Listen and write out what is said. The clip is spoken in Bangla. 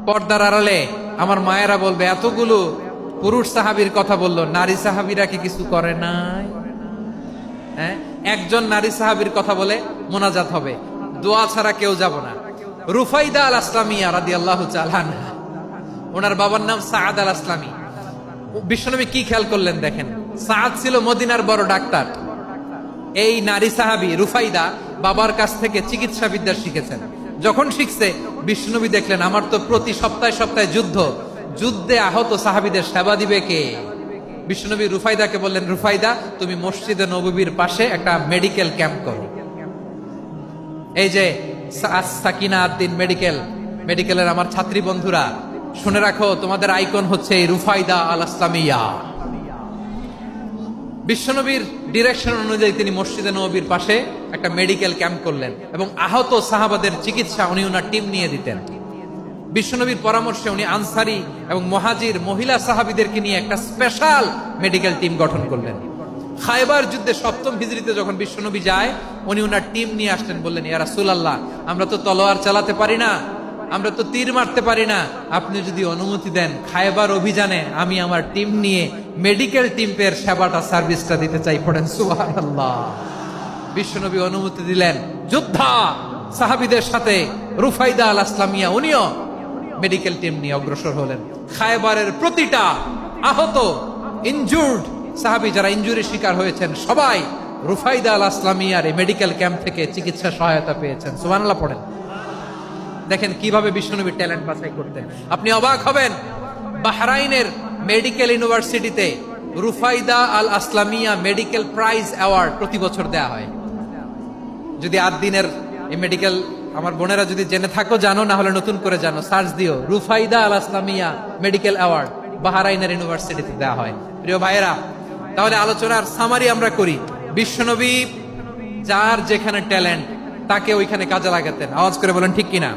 পর্দার আড়ালে আমার মায়েরা বলবে, এতগুলো পুরুষ সাহাবীর কথা বললো, নারী সাহাবীরা কি কিছু করে নাই? হ্যাঁ, একজন নারী সাহাবীর কথা বলে মোনাজাত হবে, দোয়া ছাড়া কেউ যাব না। রুফাইদা আল আসলামিয়া রাদিয়াল্লাহু তাআলা আনহা, ওনার বাবার নাম সাআদ আল আসলামি। বিশ্বনবী কি খেয়াল করলেন দেখেন, সাআদ ছিল মদিনার বড় ডাক্তার। এই নারী সাহাবী রুফাইদা বাবার কাছ থেকে চিকিৎসা বিদ্যা শিখেছেন। যখন শিখছে, বিশ্বনবী দেখলেন আমার তো প্রতি সপ্তাহে সপ্তাহে যুদ্ধে আহত সাহাবীদের সেবা দিবে কে? বিশ্বনবী রুফাইদাকে বললেন, রুফাইদা তুমি মসজিদে নববীর পাশে একটা মেডিকেল ক্যাম্প করো। এই যে সাকিনা আদ্দিন মেডিকেলের আমার ছাত্রী বন্ধুরা, শুনে রাখো, তোমাদের আইকন হচ্ছে এই রুফাইদা আল আসলামিয়া। বিশ্বনবীর ডিরেকশন অনুযায়ী তিনি মসজিদে নববীর পাশে একটা মেডিকেল ক্যাম্প করলেন এবং আহত সাহাবাদের চিকিৎসা উনি ওনার টিম নিয়ে দিতেন। বিশ্বনবীর পরামর্শে উনি আনসারি এবং মুহাজির মহিলা সাহাবীদেরকে নিয়ে একটা স্পেশাল মেডিকেল টিম গঠন করলেন। খায়বার যুদ্ধে 7ম হিজরিতে যখন বিশ্বনবী যায়, উনি ওনার টিম নিয়ে আসলেন, বললেন, ইয়া রাসূলুল্লাহ, আমরা তো তলোয়ার চালাতে পারি না, আমরা তো তীর মারতে পারি না, আপনি যদি অনুমতি দেন খায়বার অভিযানে আমি আমার টিম নিয়ে মেডিকেল টিমের সেবাটা সার্ভিসটা দিতে চাই। পড়েন সুবহানাল্লাহ। বিশ্বনবী অনুমতি দিলেন, যোদ্ধা সাহাবীদের সাথে রুফাইদা আল আসলামিয়া উনিও মেডিকেল টিম নিয়ে অগ্রসর হলেন। খায়বারের প্রতিটা আহত ইনজুর্ড সাহাবী, যারা ইনজুরি শিকার হয়েছেন, সবাই রুফাইদা আল আসলামিয়ার এই মেডিকেল ক্যাম্প থেকে চিকিৎসা সহায়তা পেয়েছেন। সুবহানাল্লাহ পড়েন। দেখেন কিভাবে বিশ্বনবী ট্যালেন্ট বাছাই করতেন, আপনি অবাক হবেন। বাহরাইনের মেডিকেল ইউনিভার্সিটিতে রুফাইদা আল আসলামিয়া মেডিকেল প্রাইজ অ্যাওয়ার্ড প্রতি বছর দেয়া হয়। যদি 8 দিনের এই মেডিকেল, আমার বোনেরা যদি জেনে থাকো জানো, না হলে নতুন করে জানো, সার্চ দিও, রুফাইদা আল আসলামিয়া মেডিকেল অ্যাওয়ার্ড বাহরাইনের ইউনিভার্সিটিতে দেয়া হয়। প্রিয় ভাইয়েরা, তাহলে আলোচনার সামারি আমরা করি। বিশ্বনবী যার যেখানে ট্যালেন্ট তাকে ওইখানে কাজে লাগাতেন। আওয়াজ করে বলেন ঠিক কিনা?